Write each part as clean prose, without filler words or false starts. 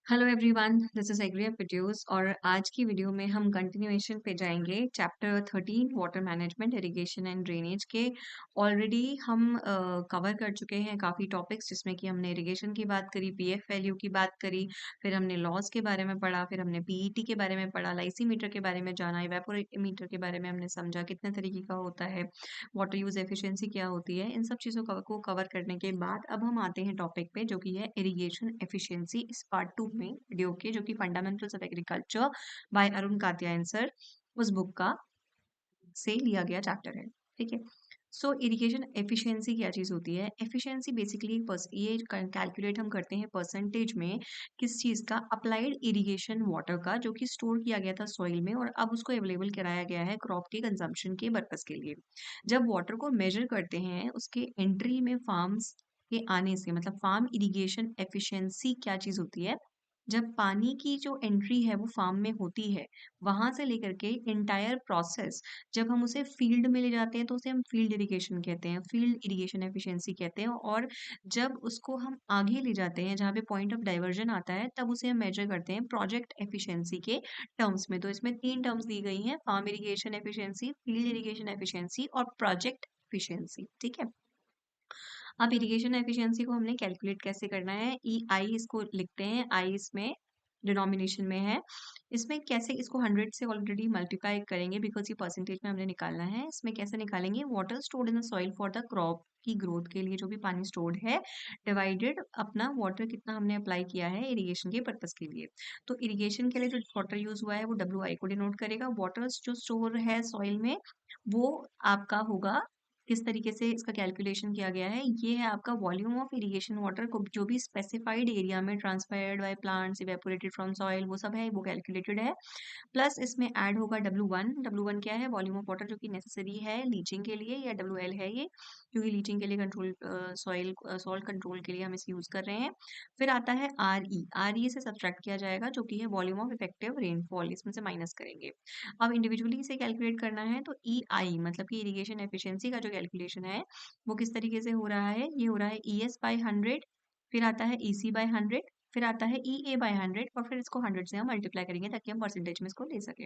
Hello everyone, this is agri videos और आज की वीडियो में हम कंटिन्यूएशन पे जाएंगे chapter 13 water management irrigation and drainage के। ऑलरेडी हम कवर कर चुके हैं काफ़ी टॉपिक्स, जिसमें कि हमने इरिगेशन की बात करी, पीएफ वैल्यू की बात करी, फिर हमने लॉस के बारे में पढ़ा, फिर हमने पीईटी के बारे में पढ़ा, लाइसीमीटर के बारे में जाना, इवेपोरेमीटर के बारे में हमने समझा कितने तरीके का होता है, वाटर यूज एफिशिएंसी क्या होती है। इन सब चीज़ों को कवर करने के बाद अब हम आते हैं टॉपिक पे, जो कि है इरिगेशन एफिशिएंसी इस पार्ट 2 में वीडियो के, जो कि fundamentals of agriculture by Arun Katyayan sir, उस बुक का से लिया गया चैप्टर है। ठीक है। सो इरिगेशन एफिशिएंसी क्या चीज़ होती है? एफिशिएंसी बेसिकली ये कैलकुलेट हम करते हैं परसेंटेज में, किस चीज़ का? अप्लाइड इरिगेशन वाटर का, जो कि स्टोर किया गया था सॉइल में और अब उसको अवेलेबल कराया गया है क्रॉप के कंजम्पशन के पर्पस के लिए। जब वाटर को मेजर करते हैं उसके एंट्री में फार्म्स के आने से, मतलब फार्म इरिगेशन एफिशिएंसी क्या चीज़ होती है? जब पानी की जो एंट्री है वो फार्म में होती है, वहां से लेकर के इंटायर प्रोसेस, जब हम उसे फील्ड में ले जाते हैं तो उसे हम फील्ड इरिगेशन कहते हैं, फील्ड इरिगेशन एफिशिएंसी कहते हैं। और जब उसको हम आगे ले जाते हैं जहाँ पे पॉइंट ऑफ डाइवर्जन आता है, तब उसे हम मेजर करते हैं प्रोजेक्ट एफिशिएंसी के टर्म्स में। तो इसमें 3 टर्म्स दी गई हैं: farm irrigation efficiency, field irrigation efficiency और प्रोजेक्ट एफिशिएंसी। ठीक है। अब इरिगेशन एफिशिएंसी को हमने कैलकुलेट कैसे करना है? ई आई इसको लिखते हैं, आई इसमें डिनोमिनेशन में है। इसमें कैसे इसको 100 से ऑलरेडी मल्टीप्लाई करेंगे, बिकॉज ये परसेंटेज में हमने निकालना है। इसमें कैसे निकालेंगे? Water stored in the soil for the crop की ग्रोथ के लिए जो भी पानी स्टोर्ड है, डिवाइडेड अपना वाटर कितना हमने अप्लाई किया है इरिगेशन के पर्पस के लिए। तो इरिगेशन के लिए जो वाटर यूज हुआ है वो डब्ल्यू आई को डिनोट करेगा। वाटर जो स्टोर है सॉइल में, वो आपका होगा, किस तरीके से इसका कैलकुलेशन किया गया है, ये है आपका वॉल्यूम ऑफ इरिगेशन वाटर को, जो भी स्पेसिफाइड एरिया में transpired by plants, evaporated from soil, वो सब है, वो कैलकुलेटेड है। प्लस इसमें ऐड होगा W1। W1 क्या है? वॉल्यूम ऑफ वाटर जो कि नेसेसरी है लीचिंग के लिए, या WL है ये, क्योंकि लीचिंग के लिए कंट्रोल, सॉल्ट कंट्रोल के लिए हम इसे यूज कर रहे हैं। फिर आता है RE से सब्ट्रैक्ट किया जाएगा, जो कि है वॉल्यूम ऑफ इफेक्टिव रेनफॉल, इसमें से माइनस करेंगे। अब इंडिविजुअली इसे कैलकुलेट करना है, तो EI मतलब कि इरिगेशन एफिशिएंसी का जो कैलकुलेशन है वो किस तरीके से हो रहा है? ये हो रहा है ES/100, फिर आता है EC/100, फिर आता है EA/100, और फिर इसको 100 से हम मल्टीप्लाई करेंगे ताकि हम परसेंटेज में इसको ले सकें।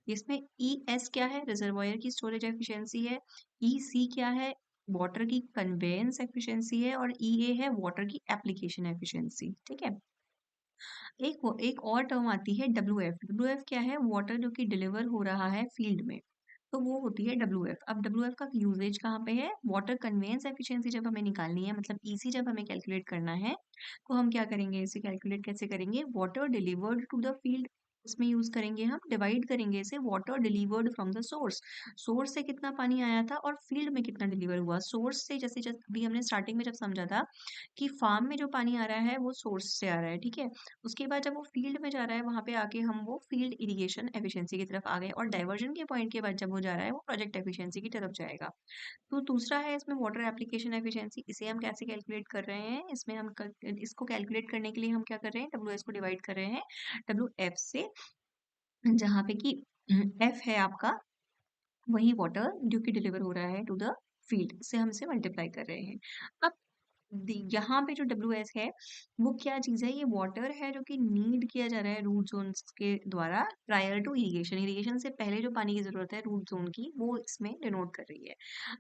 इसमें ES क्या है? रिजर्वायर की स्टोरेज एफिशिएंसी है। EC क्या है? वाटर की कन्वेयंस एफिशिएंसी है। और EA है वाटर की एप्लीकेशन एफिशिएंसी। ठीक है। एक और टर्म आती है WF। WF क्या है? वाटर जो कि डिलीवर हो रहा है फील्ड में, तो वो होती है WF। अब WF का यूजेज कहाँ पे है? वाटर कन्वेंस एफिशिएंसी जब हमें निकालनी है, मतलब EC जब हमें कैलकुलेट करना है, तो हम क्या करेंगे? इसे कैलकुलेट कैसे करेंगे? Water delivered to the field, इसमें यूज करेंगे, हम डिवाइड करेंगे इसे water delivered from the source. Source से कितना पानी आया था और फील्ड में कितना डिलीवर हुआ। सोर्स से, जैसे जैसे अभी हमने स्टार्टिंग में जब समझा था कि फार्म में जो पानी आ रहा है वो सोर्स से आ रहा है। ठीक है। उसके बाद जब वो फील्ड में जा रहा है, वहां पे आके हम वो फील्ड इरिगेशन एफिशिएंसी की तरफ आ गए, और डाइवर्जन के पॉइंट के बाद जब वो जा रहा है वो प्रोजेक्ट एफिशिएंसी की तरफ जाएगा। तो दूसरा है इसमें वाटर एप्लीकेशन एफिशिएंसी। इसे हम कैसे कैलकुलेट कर रहे हैं? इसमें इसको कैलकुलेट करने के लिए हम क्या कर रहे हैं? WS को डिवाइड कर रहे हैं WF से, जहाँ पे कि F है आपका वही वाटर जो कि डिलीवर हो रहा है टू द फील्ड, से हम इसे मल्टीप्लाई कर रहे हैं। अब यहाँ पे जो WS है वो क्या चीज़ है? ये वाटर है जो कि नीड किया जा रहा है रूट जोन्स के द्वारा प्रायर टू इरिगेशन। इरिगेशन से पहले जो पानी की जरूरत है रूट जोन की, वो इसमें डिनोट कर रही है।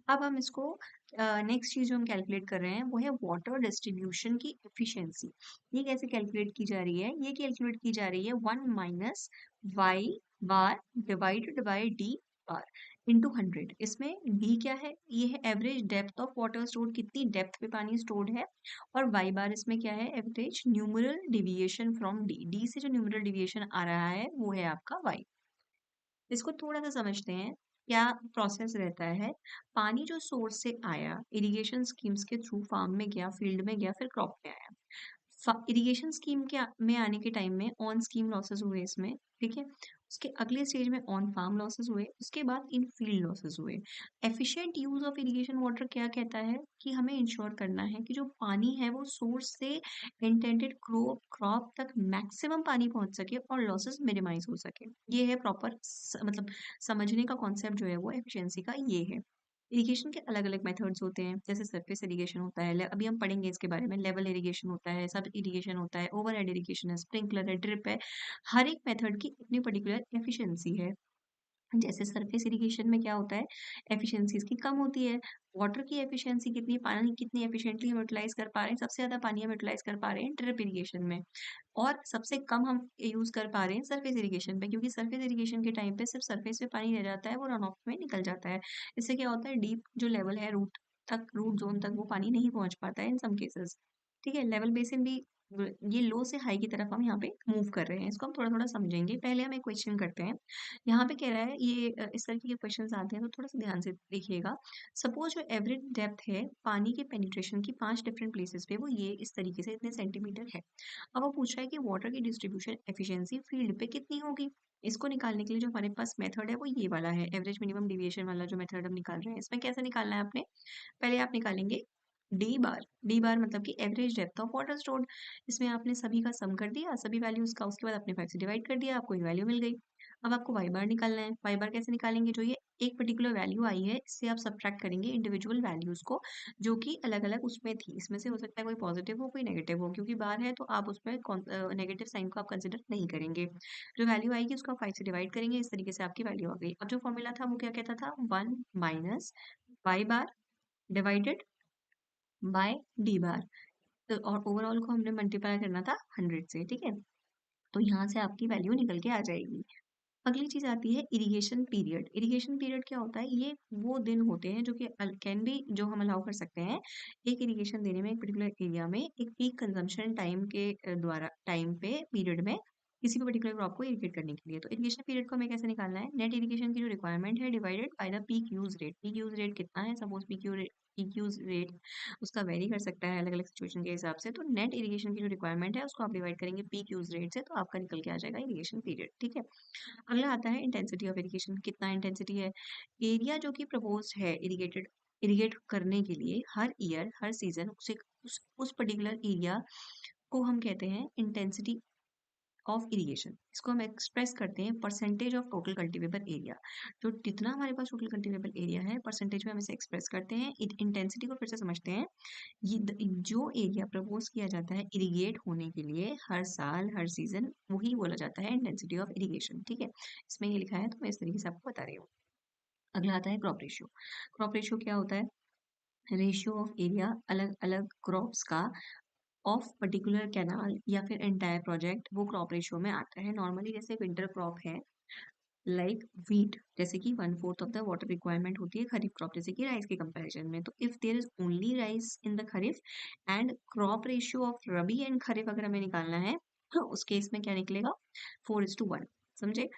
अब हम इसको नेक्स्ट चीज जो हम कैलकुलेट कर रहे हैं वो है वाटर डिस्ट्रीब्यूशन की एफिशिएंसी। ये कैसे कैलकुलेट की जा रही है? ये कैलकुलेट की जा रही है 1 - Y बार divided bye D bar into 100। इसमें D क्या है? ये है average depth of water stored, कितनी डेप्थ पे पानी स्टोर्ड है। और Y बार इसमें क्या है? Average numeral deviation from D। D से जो न्यूमरल डिविएशन आ रहा है वो है आपका Y। इसको थोड़ा सा समझते हैं, क्या प्रोसेस रहता है। पानी जो सोर्स से आया, इरिगेशन स्कीम्स के थ्रू फार्म में गया, फील्ड में गया, फिर क्रॉप में आया। इरिगेशन स्कीम के में आने के टाइम में ऑन स्कीम लॉसेस हुए इसमें। ठीक है। उसके अगले स्टेज में ऑन फार्म लॉसेस हुए, उसके बाद इन फील्ड लॉसेस हुए। Efficient use of irrigation water क्या कहता है? कि हमें इंश्योर करना है कि जो पानी है वो सोर्स से इंटेंडेड क्रॉप तक मैक्सिमम पानी पहुंच सके और लॉसेस मिनिमाइज हो सके। ये है प्रॉपर मतलब समझने का कॉन्सेप्ट जो है वो एफिशिएंसी का ये है। इरिगेशन के अलग-अलग मेथड्स होते हैं, जैसे सरफेस इरिगेशन होता है, अभी हम पढ़ेंगे इसके बारे में, लेवल इरिगेशन होता है, सब इरिगेशन होता है, ओवरहेड इरिगेशन है, स्प्रिंकलर है, ड्रिप है। हर एक मेथड की अपनी पर्टिकुलर एफिशिएंसी है। जैसे सरफेस इरिगेशन में क्या होता है, एफिशिएंसी इसकी कम होती है। वाटर की एफिशिएंसी कितनी, पानी कितनी एफिशिएंटली हम यूटिलाइज कर पा रहे हैं, सबसे ज्यादा पानी हम यूटिलाइज कर पा रहे हैं ड्रिप इरिगेशन में। और सबसे कम हम यूज कर पा रहे हैं सरफेस इरिगेशन पे, क्योंकि सरफेस इरिगेशन के टाइम पे सिर्फ सरफेस पे पानी रह जाता है, वो रन ऑफ में निकल जाता है। इससे क्या होता है, डीप जो लेवल है रूट तक, रूट जोन तक वो पानी नहीं पहुंच पाता है इन सम केसेस। ठीक है, लेवल बेसिन भी ये लो से हाई की तरफ हम यहाँ पे मूव कर रहे हैं, इसको हम थोड़ा थोड़ा समझेंगे। पहले हम एक क्वेश्चन करते हैं। यहाँ पे कह रहा है, ये इस तरीके के क्वेश्चन आते हैं तो थोड़ा सा ध्यान से देखिएगा। सपोज जो एवरेज डेप्थ है पानी के पेनिट्रेशन की 5 डिफरेंट प्लेसेस पे, वो ये इस तरीके से इतने सेंटीमीटर है। अब वो पूछ रहा है कि वाटर की डिस्ट्रीब्यूशन एफिशिएंसी फील्ड पे कितनी होगी। इसको निकालने के लिए जो हमारे पास मेथड है वो ये वाला है, एवरेज मिनिमम डिविएशन वाला जो मेथड हम निकाल रहे हैं। इसमें कैसे निकालना है आपने, पहले आप निकालेंगे डी बार। डी बार मतलब कि average depth of water stored. इसमें आपने सभी का सम कर दिया, सभी वैल्यूज का, उसके बाद आपने 5 से डिवाइड कर दिया, आपको एक वैल्यू मिल गई। अब आपको वाई बार निकालना है। वाई बार कैसे निकालेंगे, जो ये एक पर्टिकुलर वैल्यू आई है इससे आप सब्ट्रैक्ट करेंगे इंडिविजुअल वैल्यूज को, जो कि अलग अलग उसमें थी। इसमें से हो सकता है कोई पॉजिटिव हो कोई नेगेटिव हो, क्योंकि बार है तो आप उसमें नेगेटिव साइन को आप कंसिडर नहीं करेंगे। जो वैल्यू आएगी उसको आप 5 से डिवाइड करेंगे, इस तरीके से आपकी वैल्यू आ गई। अब जो फॉर्मूला था वो क्या कहता था, 1 minus Y bar divided by D bar. तो और ओवरऑल को हमने मल्टीप्लाई करना था 100 से, ठीक है। तो यहाँ से आपकी वैल्यू निकल के आ जाएगी। अगली चीज आती है इरिगेशन पीरियड। इरिगेशन पीरियड क्या होता है, ये वो दिन होते हैं जो कि कैन बी, जो हम अलाउ कर सकते हैं एक इरिगेशन देने में एक पर्टिकुलर एरिया में, एक पीक कंजम्पशन टाइम के द्वारा, टाइम पे पीरियड में किसी भी पर्टिकुलर क्रॉप को इरिगेट करने के लिए। तो इरिगेशन पीरियड को हमें कैसे निकालना है, नेट इरिगेशन की जो रिक्वायरमेंट है divided by the peak use rate. Peak use rate कितना है, सपोज पीक यूज रेट उसका वेरी कर सकता है अलग अलग सिचुएशन के हिसाब से। तो नेट इरिगेशन की जो रिक्वायरमेंट है उसको आप डिवाइड करेंगे पीक यूज रेट से, तो आपका निकल के आ जाएगा इरिगेशन पीरियड, ठीक है। अगला आता है इंटेंसिटी ऑफ इरिगेशन, कितना इंटेंसिटी है। एरिया जो कि प्रपोज्ड है इरिगेट करने के लिए, हर ईयर हर सीजन उसे उस पर्टिकुलर एरिया को हम कहते हैं इंटेंसिटी ऑफ इरिगेशन। इसको हम एक्सप्रेस करते हैं percentage of total cultivable area. जो जितना हमारे पास टोटल कल्टीवेबल एरिया है, परसेंटेज में हम इसे एक्सप्रेस करते हैं। इंटेंसिटी को फिर से समझते हैं। जो एरिया प्रपोज किया जाता है इरिगेट होने के लिए हर साल हर सीजन, वही बोला जाता है इंटेंसिटी ऑफ इरिगेशन, ठीक है। इसमें ये लिखा है तो मैं इस तरीके से आपको बता रही हूँ। अगला आता है क्रॉप रेशियो। क्रॉप रेशियो क्या होता है, रेशियो ऑफ एरिया अलग अलग क्रॉप्स का ऑफ पर्टिकुलर कैनाल या फिर एंटायर प्रोजेक्ट, वो क्रॉप रेशियो में आता है। नॉर्मली जैसे विंटर क्रॉप है लाइक वीट, जैसे कि 1/4 ऑफ द वाटर रिक्वायरमेंट होती है खरीफ क्रॉप, जैसे कि राइस के कंपैरिजन में। तो if there is only rice in the kharif and crop ratio of rabi and kharif अगर हमें निकालना है, तो उस केस में क्या निकलेगा, 4:1। समझे,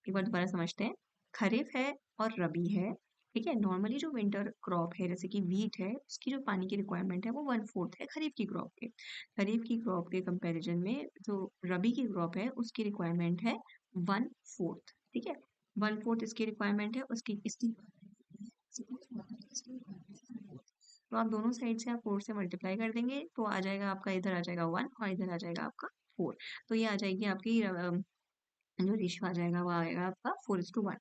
एक बार दोबारा समझते हैं। खरीफ है और रबी है, ठीक है। नॉर्मली जो विंटर क्रॉप है जैसे कि वीट है, उसकी जो पानी की रिक्वायरमेंट है वो 1/4 है खरीफ की क्रॉप के। खरीफ की क्रॉप के कंपैरिजन में जो रबी की क्रॉप है उसकी रिक्वायरमेंट है 1/4, ठीक है। 1/4 इसकी रिक्वायरमेंट है, उसकी इसकी तो आप दोनों साइड से आप 4 से मल्टीप्लाई कर देंगे तो आ जाएगा आपका, इधर आ जाएगा 1 और इधर आ जाएगा आपका 4। तो ये आ जाएगी आपकी जो रेशियो आ जाएगा वो आएगा आपका 4:1।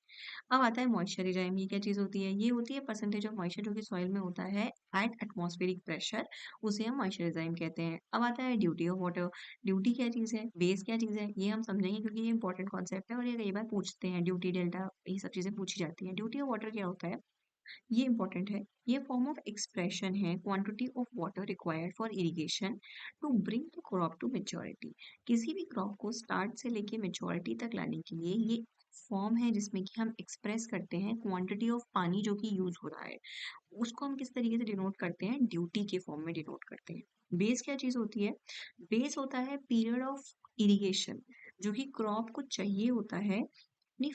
अब आता है मॉइस्चराइजिंग। ये क्या चीज होती है, ये होती है परसेंटेज ऑफ मॉइस्चर जो कि सॉइल में होता है एट एटमॉस्फेरिक प्रेशर, उसे हम मॉइस्चराइजिंग कहते हैं। अब आता है ड्यूटी ऑफ वाटर। ड्यूटी क्या चीज है, बेस क्या चीज है, ये हम समझेंगे क्योंकि ये इंपॉर्टेंट कॉन्सेप्ट है और ये कई बार पूछते हैं, ड्यूटी डेल्टा ये सब चीजें पूछी जाती हैं। ड्यूटी ऑफ वाटर क्या होता है, ये इंपॉर्टेंट है। ये फॉर्म ऑफ एक्सप्रेशन है quantity of water required for irrigation to bring the crop to maturity. किसी भी क्रॉप को स्टार्ट से लेके मेच्योरिटी तक लाने के लिए ये फॉर्म है जिसमें कि हम एक्सप्रेस करते हैं क्वांटिटी ऑफ पानी जो कि यूज हो रहा है, उसको हम किस तरीके से डिनोट करते हैं, ड्यूटी के फॉर्म में डिनोट करते हैं। बेस क्या चीज होती है, बेस होता है पीरियड ऑफ इरिगेशन जो कि क्रॉप को चाहिए होता है अपनी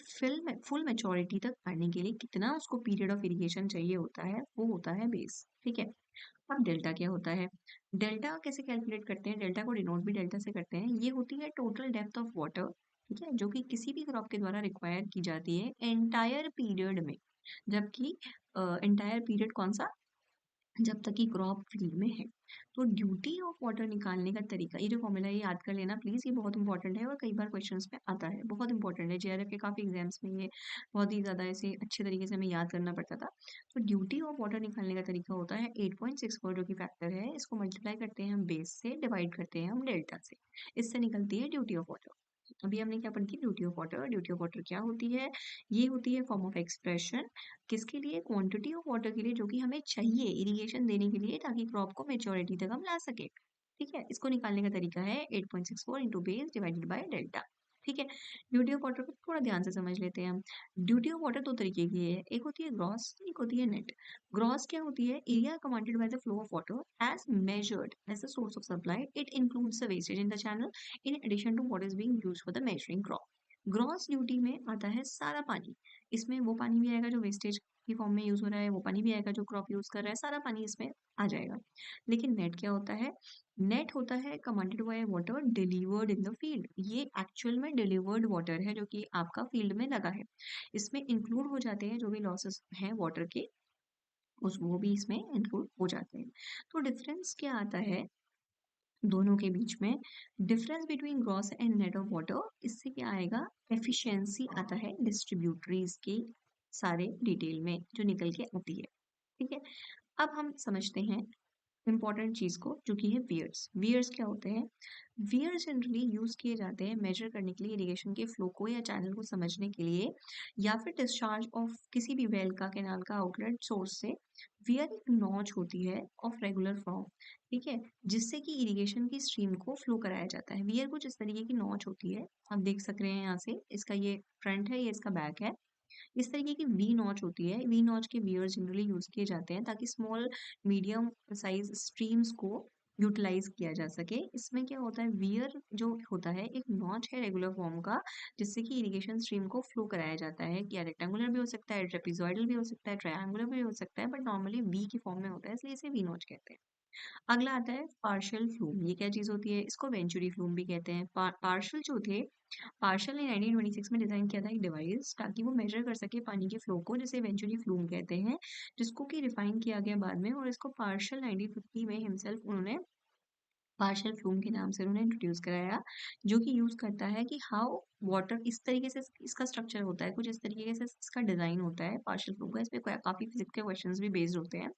फुल मैच्योरिटी तक आने के लिए, कितना उसको पीरियड ऑफ इरिगेशन चाहिए होता है, वो होता है बेस, ठीक है। अब डेल्टा क्या होता है, डेल्टा कैसे कैलकुलेट करते हैं, डेल्टा को डिनोट भी डेल्टा से करते हैं। ये होती है टोटल डेप्थ ऑफ वाटर, ठीक है, जो कि किसी भी क्रॉप के द्वारा रिक्वायर की जाती है एंटायर पीरियड में। जबकि एंटायर पीरियड कौन सा, जब तक कि क्रॉप फील्ड में है। तो ड्यूटी ऑफ वाटर निकालने का तरीका, ये जो फॉर्मूला है ये याद कर लेना प्लीज़, ये बहुत इंपॉर्टेंट है और कई बार क्वेश्चंस में आता है, बहुत इंपॉर्टेंट है। जेआरएफ के काफ़ी एग्जाम्स में ये बहुत ही ज़्यादा ऐसे अच्छे तरीके से हमें याद करना पड़ता था। तो ड्यूटी ऑफ वाटर निकालने का तरीका होता है 8.64 जो कि फैक्टर है, इसको मल्टीप्लाई करते हैं हम बेस से, डिवाइड करते हैं हम डेल्टा से, इससे निकलती है ड्यूटी ऑफ वाटर। अभी हमने क्या पढ़ी थी? Duty of water. Duty of water क्या होती है? ये होती है फॉर्म ऑफ एक्सप्रेशन, किसके लिए? क्वांटिटी ऑफ वाटर के लिए जो कि हमें चाहिए इरिगेशन देने के लिए, ताकि क्रॉप को मेच्योरिटी तक हम ला सके। ठीक है, इसको निकालने का तरीका है 8.64 into base divided by delta. ठीक है, ड्यूटी ऑफ वाटर को थोड़ा ध्यान से समझ लेते हैं हम। ड्यूटी ऑफ वाटर दो तरीके की है, एक होती है ग्रॉस, एक होती है नेट। ग्रॉस क्या होती है? Area commanded by the flow of water as measured as the source of supply, it includes the wastage in the channel in addition to what is being used for the measuring crop. Gross duty में आता है सारा पानी, इसमें वो पानी भी आएगा जो वेस्टेज की फॉर्म में यूज हो रहा है, वो पानी भी आएगा जो क्रॉप यूज कर रहा है, सारा पानी इसमें आ जाएगा। लेकिन नेट क्या होता है? नेट होता है commanded by water delivered in the field, ये एक्चुअल में डिलीवर्ड वाटर है जो कि आपका फील्ड में लगा है। इसमें इंक्लूड हो जाते हैं जो भी लॉसेस हैं वाटर के, उस वो भी इसमें इंक्लूड हो जाते हैं। तो डिफरेंस क्या आता है दोनों के बीच में? Difference between gross and net of water, इससे क्या आएगा? एफिशिएंसी आता है डिस्ट्रीब्यूटरीज की सारे डिटेल में जो निकल के आती है। ठीक है, अब हम समझते हैं इंपॉर्टेंट चीज को जो कि है वियर्स। वियर्स क्या होते हैं? वियर्स जनरली यूज किए जाते हैं मेजर करने के लिए इरिगेशन के फ्लो को या चैनल को समझने के लिए, या फिर डिस्चार्ज ऑफ किसी भी वेल का, कैनाल का आउटलेट सोर्स से। वियर एक नॉच होती है ऑफ रेगुलर फॉर्म, ठीक है, जिससे कि इरिगेशन की स्ट्रीम को फ्लो कराया जाता है। वियर कुछ इस तरीके की नॉच होती है, आप देख सक रहे हैं यहाँ से, इसका ये फ्रंट है, ये इसका बैक है। इस तरीके की वी नॉच होती है, वी नॉच के वियर जनरली यूज किए जाते हैं ताकि स्मॉल मीडियम साइज स्ट्रीम्स को यूटिलाइज किया जा सके। इसमें क्या होता है? वियर जो होता है एक नॉच है रेगुलर फॉर्म का, जिससे कि इरिगेशन स्ट्रीम को फ्लो कराया जाता है। या रेक्टेंगुलर भी हो सकता है, ट्रेपेजॉइडल भी हो सकता है, ट्रायंगुलर भी हो सकता है, बट नॉर्मली वी की फॉर्म में होता है, इसलिए इसे वी नॉच कहते हैं। अगला आता है पार्शियल फ्लूम। ये क्या चीज होती है? इसको वेंचुरी फ्लूम भी कहते हैं। पार्शियल जो थे, पार्शल ने 1926 में डिजाइन किया था एक डिवाइस ताकि वो मेजर कर सके पानी के फ्लो को, जिसे इवेंचुअली फ्लूम कहते हैं, जिसको कि रिफाइन किया गया बाद में, और इसको पार्शल 1950 में हिमसेल्फ उन्होंने पार्शियल फ्लूम के नाम से उन्होंने इंट्रोड्यूस कराया, जो कि यूज करता है कि हाउ वाटर, इस तरीके से इसका स्ट्रक्चर होता है, कुछ इस तरीके से इसका डिजाइन होता है पार्शियल फ्लूम का। इस पे काफी फिजिक्स के क्वेश्चंस भी बेस्ड होते हैं।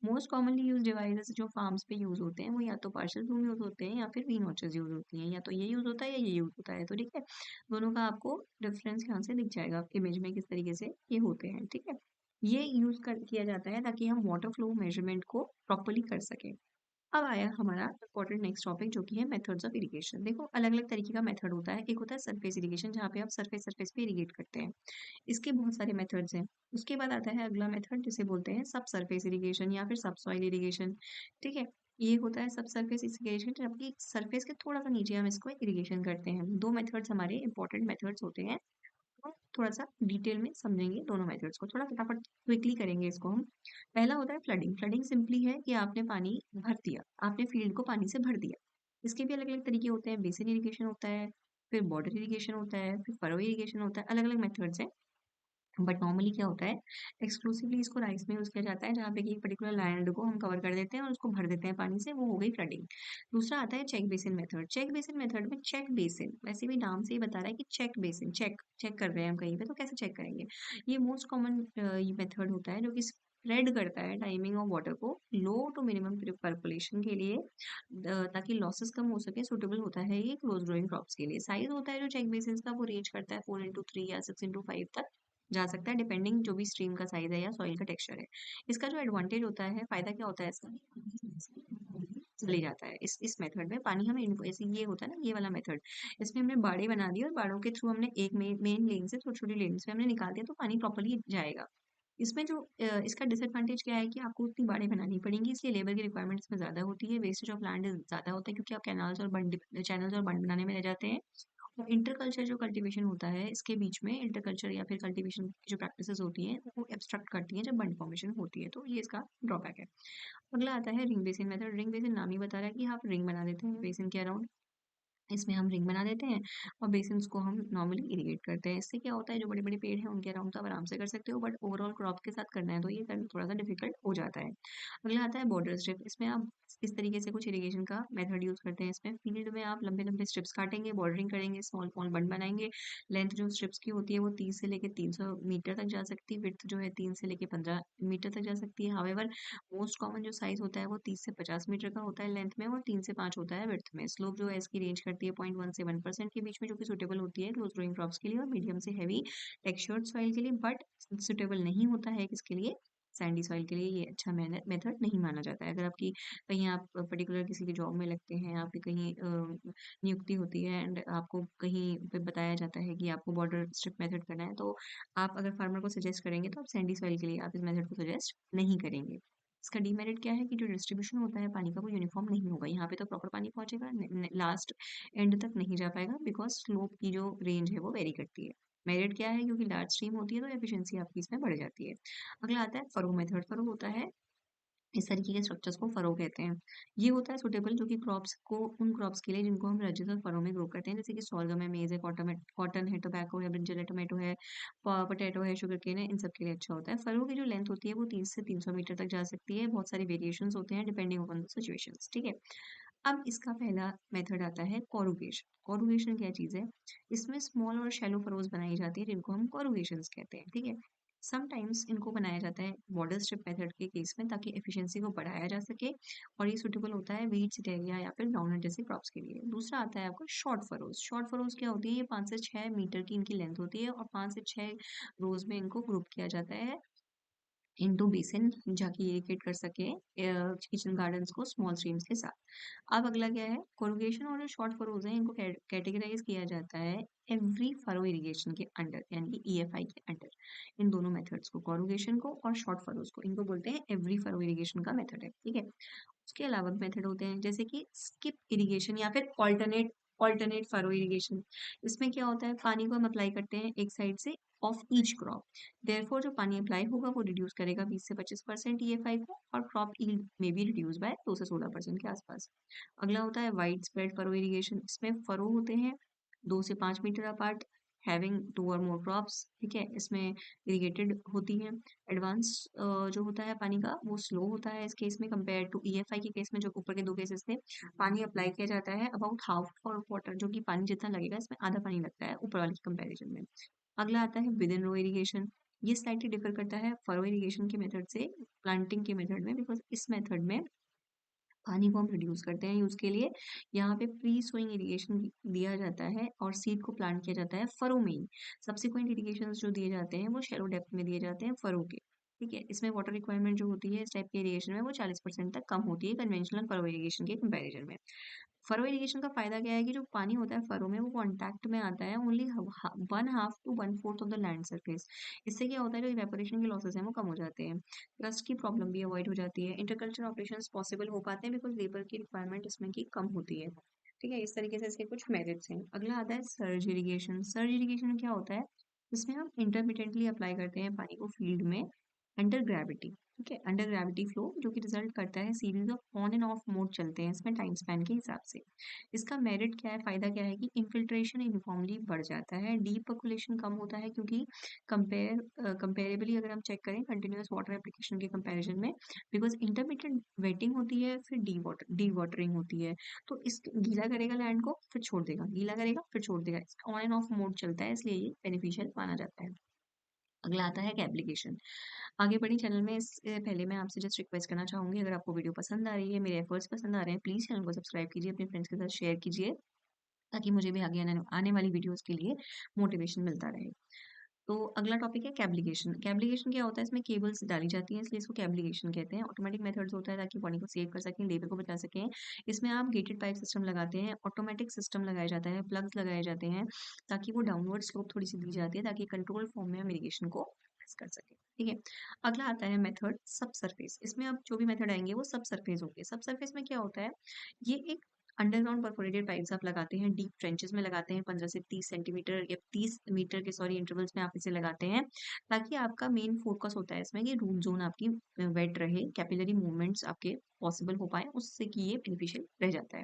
मोस्ट कॉमनली यूज डिवाइसेस जो फार्म्स पे यूज होते हैं वो या तो पार्शियल फ्लूम यूज होते हैं या फिर वी नॉचेस यूज होती हैं, या तो ये यूज होता है या ये यूज होता है। तो ठीक है, दोनों का आपको डिफरेंस यहाँ से दिख जाएगा इमेज में किस तरीके से ये होते हैं। ठीक है, ये यूज कर किया जाता है ताकि हम वाटर फ्लो मेजरमेंट को प्रॉपरली कर सकें। अब आया हमारा इम्पोर्टेंट नेक्स्ट टॉपिक जो कि है मेथड्स ऑफ इरिगेशन। देखो अलग अलग तरीके का मेथड होता है। एक होता है सरफेस इरिगेशन, जहाँ पे आप सरफेस सरफेस पे इरिगेट करते हैं, इसके बहुत सारे मेथड्स हैं। उसके बाद आता है अगला मेथड जिसे बोलते हैं सब सरफेस इरिगेशन या फिर सब सॉइल इरिगेशन। ठीक है, ये होता है सब सरफेस इरिगेशन, जबकि सरफेस के थोड़ा सा नीचे हम इसको इरिगेशन करते हैं। दो मेथड्स हमारे इंपॉर्टेंट मेथड्स होते हैं, तो थोड़ा सा डिटेल में समझेंगे दोनों मेथड्स को, थोड़ा फटाफट क्विकली करेंगे इसको हम। पहला होता है फ्लडिंग। फ्लडिंग सिंपली है कि आपने पानी भर दिया, आपने फील्ड को पानी से भर दिया। इसके भी अलग अलग तरीके होते हैं, बेसिन इरिगेशन होता है, फिर बॉर्डर इरिगेशन होता है, फिर फरो इरिगेशन होता है, अलग अलग मेथड्स हैं। बट नॉर्मली क्या होता है, एक्सक्लूसिवली इसको राइस में यूज किया जाता है, जहाँ पे कि एक पर्टिकुलर लैंड को हम कवर कर देते हैं और उसको भर देते हैं पानी से, वो हो गई फ्लडिंग। दूसरा आता है check basin method. Check basin method में, चेक बेसिन वैसे भी नाम से ही बता रहा है कि चेक बेसिन, चेक चेक कर रहे हैं हम कहीं पे, तो कैसे चेक करेंगे? ये मोस्ट कॉमन ये मेथड होता है जो कि स्प्रेड करता है टाइमिंग ऑफ वाटर को लो टू मिनिमम परकोलेशन के लिए, ताकि लॉसेस कम हो सके। सुटेबल होता है ये क्लोज ग्रोइंग क्रॉप्स के लिए। साइज होता है जो चेक बेसिन का, वो रेंज करता है 4x3 या 6x5 तक जा सकता है, डिपेंडिंग जो भी स्ट्रीम का साइज है या सॉइल का टेक्सचर है। इसका जो एडवांटेज होता है, फायदा क्या होता है इसका? चली जाता है इस मेथड में पानी, हमें ऐसे ये होता है ना, ये वाला मेथड, इसमें हमने बाड़े बना दिए और बाड़ों के थ्रू हमने एक मेन लेन से छोटी छोटी लेन से हमने निकाल दिया, तो पानी प्रॉपरली जाएगा। इसमें जो इसका डिसएडवांटेज क्या है कि आपको उतनी बाड़े बनानी पड़ेंगी, इसलिए लेबर की रिक्वायरमेंट इसमें ज्यादा होती है, वेस्टेज ऑफ लैंड ज्यादा होता है, क्योंकि आप कैनाल्स और बंड, चैनल्स और बंड बनाने में रह जाते हैं। और इंटरकल्चर जो कल्टीवेशन होता है, इसके बीच में इंटरकल्चर या फिर कल्टीवेशन की जो प्रैक्टिसेस होती हैं वो एब्स्ट्रक्ट करती हैं जब बंड फॉर्मेशन होती है, तो ये इसका ड्रॉबैक है। अगला आता है ring basin method. Ring basin नाम ही बता रहा है कि आप रिंग बना देते हैं बेसिन के अराउंड। इसमें हम रिंग बना देते हैं और बेसिन्स को हम नॉर्मली इरिगेट करते हैं। इससे क्या होता है, जो बड़े-बड़े पेड़ हैं उनके अराउंड तो आप आराम से कर सकते हो, बट ओवरऑल क्रॉप के साथ करना है तो ये करना थोड़ा-सा डिफिकल्ट हो जाता है। अगला आता है बॉर्डर स्ट्रिप। इसमें आप इस तरीके से कुछ इरिगेशन का मेथड यूज़ करते हैं। इसमें फील्ड में आप लंबे-लंबे स्ट्रिप्स काटेंगे, बॉर्डरिंग करेंगे, स्मॉल-स्मॉल बंड बनाएँगे। लेंथ जो स्ट्रिप्स की होती है वो 30 से लेके 300 मीटर तक जा सकती है। विड्थ जो है 3 से लेके 15 मीटर तक जा सकती है। हाउएवर मोस्ट कॉमन जो साइज़ होता है वो 30 से 50 मीटर का होता है लेंथ में और 3 से 5 होता है विड्थ में। स्लोप जो है इसकी रेंज करती है 0.1 से 1% के बीच में, जो कि सूटेबल होती है क्लोज ग्रोइंग क्रॉप्स के लिए और मीडियम से हेवी टेक्सचर्ड सॉइल के लिए, बट सूटेबल नहीं होता है किसके लिए, सैंडी सॉइल के लिए ये अच्छा मेथड नहीं माना जाता है। अगर आपकी कहीं आप पर्टिकुलर किसी की जॉब में लगते हैं, आपकी कहीं नियुक्ति होती है एंड आपको कहीं पे बताया जाता है कि आपको बॉर्डर स्ट्रिप मेथड करना है, तो आप अगर फार्मर को सजेस्ट करेंगे तो आप सैंडी सॉइल के लिए आप इस मेथड को सजेस्ट नहीं करेंगे। इसका डीमेरिट क्या है कि जो डिस्ट्रीब्यूशन होता है पानी का वो यूनिफॉर्म नहीं होगा। यहाँ पे तो प्रॉपर पानी पहुंचेगा, लास्ट एंड तक नहीं जा पाएगा बिकॉज स्लोप की जो रेंज है वो वेरी करती है। मेरिट क्या है, क्योंकि लार्ज स्ट्रीम होती है तो एफिशिएंसी आपकी इसमें बढ़ जाती है। अगला आता है फरो मेथड। फरो होता है, इस तरीके के स्ट्रक्चर्स को फरो कहते हैं। ये होता है सुटेबल जो कि क्रॉप्स को, उन क्रॉप्स के लिए जिनको हम रजिस्टर फरो में ग्रो करते हैं, जैसे कि सोरगम है, मेज है, कॉटन है, टोबैको है, ब्रिंजल है, टोमेटो है, पोटैटो है, शुगर केन है, इन सब के लिए अच्छा होता है। फरो की जो लेंथ होती है वो 30 से 300 मीटर तक जा सकती है। बहुत सारे वेरिएशंस होते हैं डिपेंडिंग अपॉन द सिचुएशंस, ठीक है। अब इसका पहला मेथड आता है कोरुगेशन। कोरुगेशन क्या चीज़ है? इसमें स्मॉल और शैलो फरोज बनाई जाती है जिनको हम कोरुगेशंस कहते हैं, ठीक है। समटाइम्स इनको बनाया जाता है बॉर्डर स्ट्रिप मेथड के केस में ताकि एफिशिएंसी को बढ़ाया जा सके, और ये सूटेबल होता है वीट, सिटेरिया या फिर ग्राउंडनट जैसे क्रॉप्स के लिए। दूसरा आता है आपका शॉर्ट फरोज। शॉर्ट फरोज क्या होती है? ये 5 से 6 मीटर की इनकी लेंथ होती है और 5 से 6 रोज में इनको ग्रुप किया जाता है इंटू बेसिन, जाके इरिगेट कर सके किचन गार्डन्स को स्मॉल स्ट्रीम्स के साथ। अब अगला क्या है, कोरुगेशन और जो शॉर्ट फरोज हैं इनको कैटेगराइज किया जाता है एवरी फरो इरिगेशन के अंडर, यानी कि ईएफआई के अंडर। इन दोनों मेथड्स को, कोरुगेशन को और शॉर्ट फरोज को, इनको बोलते हैं एवरी फरो इरिगेशन का मेथड है, ठीक है। उसके अलावा मेथड होते हैं जैसे कि स्किप इरिगेशन या फिर ऑल्टरनेट ऑल्टरनेट फरो इरिगेशन। इसमें क्या होता है, पानी को हम अप्लाई करते हैं एक साइड से ऑफ ईच क्रॉप। देयरफॉर जो पानी अप्लाई होगा वो रिड्यूस करेगा 20 से 25% ईएफआई को, और क्रॉप यील्ड में भी रिड्यूस बाय 2 से 16% के आसपास। अगला होता है वाइड स्प्रेड फरो इरिगेशन। इसमें फरो होते हैं 2 से 5 मीटर अपार्ट, हैविंग 2 और मोर क्रॉप्स, ठीक है। इसमें इरिगेटेड होती हैं। एडवांस जो होता है पानी का वो स्लो होता है इस केस में कंपेयर टू ईएफआई के केस में, जो ऊपर के दो केसेस थे। पानी अप्लाई किया जाता है अबाउट हाफ फॉर वाटर, जो कि पानी जितना लगेगा इसमें आधा पानी लगता है ऊपर वाले के कंपैरिजन में। अगला आता है विद इन रो इरिगेशन। ये स्लाइटली डिफर करता है फरो इरिगेशन के मेथड से प्लांटिंग के मेथड में, बिकॉज इस मेथड में पानी को हम रिड्यूस करते हैं यूज के लिए। यहाँ पे प्री सोइंग इरिगेशन दिया जाता है और सीड को प्लांट किया जाता है फरो में ही। सब्सिक्वेंट इरिगेशन जो दिए जाते हैं वो शैलो डेप्थ में दिए जाते हैं फरो के, ठीक है। इसमें वाटर रिक्वायरमेंट जो होती है इस टाइप के इरिगेशन में वो 40% तक कम होती है कन्वेंशनल फरो इरिगेशन के कंपैरिजन में। फरो इरिगेशन का फायदा क्या है कि जो पानी होता है फरो में वो कांटेक्ट में आता है only 1/2 to 1/4 of the land surface. इससे क्या होता है, जो इवेपोरेशन के लॉसेस हैं वो कम हो जाते हैं। रस्ट की प्रॉब्लम भी अवॉइड हो जाती है। इंटरकल्चर ऑपरेशंस पॉसिबल हो पाते हैं बिकॉज लेबर की रिक्वायरमेंट इसमें की कम होती है, ठीक है। इस तरीके से इसके कुछ मेरिट्स हैं। अगला आता है सर्ज इरिगेशन। सर्ज इरिगेशन में क्या होता है, इसमें हम इंटरमिटेंटली अप्लाई करते हैं पानी को फील्ड में अंडर ग्रेविटी, ठीक है। अंडर ग्रेविटी फ्लो जो कि रिजल्ट करता है series of on end of mode चलते हैं इसमें टाइम स्पैन के हिसाब से। इसका मेरिट क्या है, फायदा क्या है कि इनफिल्ट्रेशन यूनिफॉर्मली बढ़ जाता है, डीप पर्कुलेशन कम होता है, क्योंकि कंपेरेबली अगर हम चेक करें कंटिन्यूअस वाटर एप्लीकेशन के कंपैरिजन में, बिकॉज इंटरमीडिएट वेटिंग होती है फिर डी वाटरिंग होती है। तो इस गीला करेगा लैंड को फिर छोड़ देगा, गीला करेगा फिर छोड़ देगा, ऑन एंड ऑफ मोड चलता है, इसलिए ये बेनिफिशियल माना जाता है। अगला आता है एप्लीकेशन। आगे बढ़ी चैनल में, इससे पहले मैं आपसे जस्ट रिक्वेस्ट करना चाहूंगी, अगर आपको वीडियो पसंद आ रही है, मेरे एफर्ट्स पसंद आ रहे हैं, प्लीज चैनल को सब्सक्राइब कीजिए, अपने फ्रेंड्स के साथ शेयर कीजिए, ताकि मुझे भी आगे आने वाली वीडियोस के लिए मोटिवेशन मिलता रहे। तो अगला टॉपिक है कैब्लिगेशन। कैब्लिगेशन क्या होता है, इसमें केबल्स डाली जाती हैं इसलिए इसको कैब्लिगेशन कहते हैं। ऑटोमेटिक मेथड्स होता है ताकि पानी को सेव कर सकें, लेबर को बचा सकें। इसमें आप गेटेड पाइप सिस्टम लगाते हैं, ऑटोमेटिक सिस्टम लगाया जाता है, प्लग्स लगाए जाते हैं, ताकि वो डाउनवर्ड स्लोप थोड़ी सी दी जाती है ताकि कंट्रोल फॉर्म में हम इरिगेशन को कर सके, ठीक है। अगला आता है मेथड सब सरफेस। इसमें अब जो भी मेथड आएंगे वो सब सरफेस होंगे। सब सरफेस में क्या होता है, ये एक अंडरग्राउंड परफोरेटेड पाइप्स आप लगाते हैं, डीप ट्रेंचेस में लगाते हैं, 15 से 30 सेंटीमीटर या 30 मीटर के इंटरवल्स में आप इसे लगाते हैं, ताकि आपका मेन फोकस होता है इसमें कि रूट जोन आपकी वेट रहे, कैपिलरी मूवमेंट्स आपके पॉसिबल हो पाए, उससे कि ये बेनिफिशियल रह जाता है।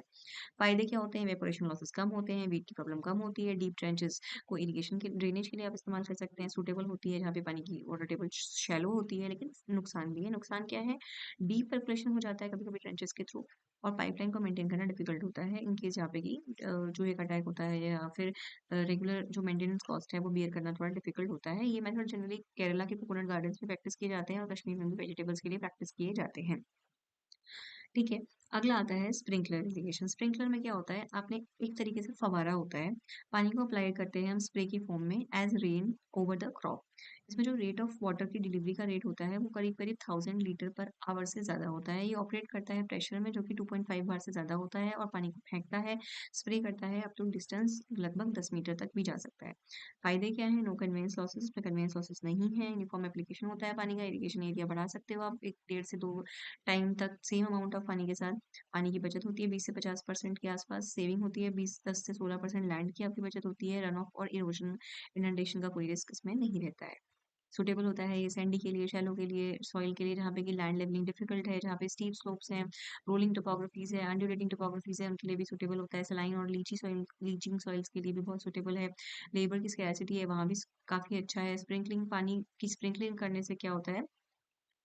फायदे क्या होते हैं? इवेपोरेशन लॉसेस कम होते हैं, वीट की प्रॉब्लम कम होती है, डीप ट्रेंचेस को इरिगेशन के ड्रेनेज के लिए आप इस्तेमाल कर सकते हैं, सूटेबल होती है जहाँ पे पानी की वाटर टेबल शैलो होती है, लेकिन नुकसान भी है। नुकसान क्या है? डीप परकोलेशन हो जाता है कभी कभी ट्रेंचेस के थ्रू, और पाइपलाइन को मेंटेन करना डिफिकल्ट होता है इन केस जहाँ पे कि जो एक अटैक होता है या फिर रेगुलर जो मेंटेनेंस कॉस्ट है वो बियर करना थोड़ा डिफिकल्ट होता है। ये मेथड जनरली केरला के कोकोनट गार्डन्स में प्रैक्टिस किए जाते हैं और कश्मीर में भी वेजिटेबल्स के लिए प्रैक्टिस किए जाते हैं। ठीक है। अगला आता है स्प्रिंकलर इरिगेशन। स्प्रिंकलर में क्या होता है? आपने एक तरीके से फव्वारा होता है, पानी को अप्लाई करते हैं हम स्प्रे की फॉर्म में as rain over the crop. इसमें जो रेट ऑफ वाटर की डिलीवरी का रेट होता है वो करीब करीब 1000 लीटर पर आवर से ज़्यादा होता है। ये ऑपरेट करता है प्रेशर में जो कि 2.5 बार से ज़्यादा होता है, और पानी को फेंकता है, स्प्रे करता है अप टू डिस्टेंस लगभग 10 मीटर तक भी जा सकता है। फायदे क्या है? नो कन्वेंस लॉसेस, इसमें कन्वेंस लॉसेस नहीं है, यूनिफॉर्म एप्लीकेशन होता है पानी का, इरिगेशन एरिया बढ़ा सकते हो आप 1 1.5 से 2 टाइम तक सेम अमाउंट ऑफ पानी के साथ। पानी की बचत होती है 20 से 50% के आसपास, सेविंग होती है 10 से 16% लैंड की आपकी बचत होती है, रन ऑफ और इरोजन इनंडेशन का कोई रिस्क इसमें नहीं रहता है। सुटेबल होता है ये सैंडी के लिए, शैलो के लिए, सॉइल के लिए जहाँ पे कि लैंड लेवलिंग डिफिकल्ट है, जहाँ पे स्टीप स्लोप्स हैं, रोलिंग टोपोग्राफीज है, अंडुलेटिंग टोपोग्राफीज है, उनके लिए भी सुटेबल होता है। सलाइन और लीची सॉइल, लीचिंग सॉइल्स के लिए भी बहुत सुटेबल है। लेबर की स्कैर्सिटी है वहाँ भी काफी अच्छा है। स्प्रिंकलिंग, पानी की स्प्रिंकलिंग करने से क्या होता है?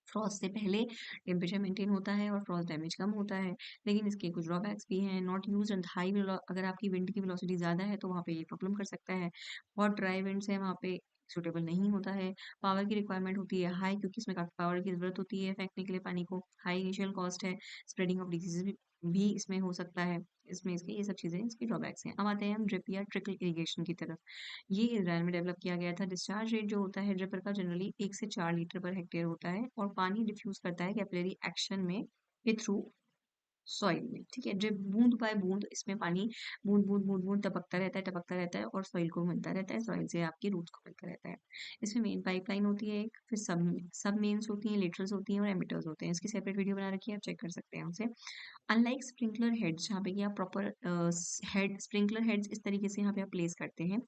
फ्रॉस्ट से पहले टेम्परेचर मेंटेन होता है और फ्रॉस्ट डैमेज कम होता है, लेकिन इसके कुछ ड्रॉबैक्स भी हैं। नॉट यूज एंड हाई, अगर आपकी विंड की वेलोसिटी ज़्यादा है तो वहाँ पे ये प्रॉब्लम कर सकता है। बहुत ड्राई विंड्स है वहाँ पे सूटेबल नहीं होता है। पावर की रिक्वायरमेंट होती है हाई, क्योंकि इसमें काफ़ी पावर की ज़रूरत होती है फेंकने के लिए पानी को। हाई इनिशियल कॉस्ट है, स्प्रेडिंग ऑफ डिजीज भी इसमें हो सकता है। इसमें इसके ये सब चीज़ें इसकी ड्रॉबैक्स हैं। अब आते हैं हम ड्रिप या ट्रिकल इरिगेशन की तरफ। ये इज़राइल में डेवलप किया गया था। डिस्चार्ज रेट जो होता है ड्रिपर का जनरली 1 से 4 लीटर पर हेक्टेयर होता है, और पानी डिफ्यूज करता है कैपिलरी एक्शन में के थ्रू सॉइल में। ठीक है, ड्रिप बूंद बाय बूंद इसमें पानी बूंद बूंद बूंद बूंद टपकता रहता है और सॉइल को मिलता रहता है, सॉइल से आपकी रूट्स को मिलता रहता है। इसमें मेन पाइपलाइन होती है एक, फिर सब सब मेन्स होती हैं, लेटरल्स होती हैं और एमिटर्स होते हैं। इसकी सेपरेट वीडियो बना रखी है, आप चेक कर सकते हैं उनसे। अनलाइक स्प्रिंकलर हेड्स जहाँ पे कि आप प्रॉपर हेड स्प्रिंकलर हेड्स इस तरीके से यहाँ पे आप प्लेस करते हैं,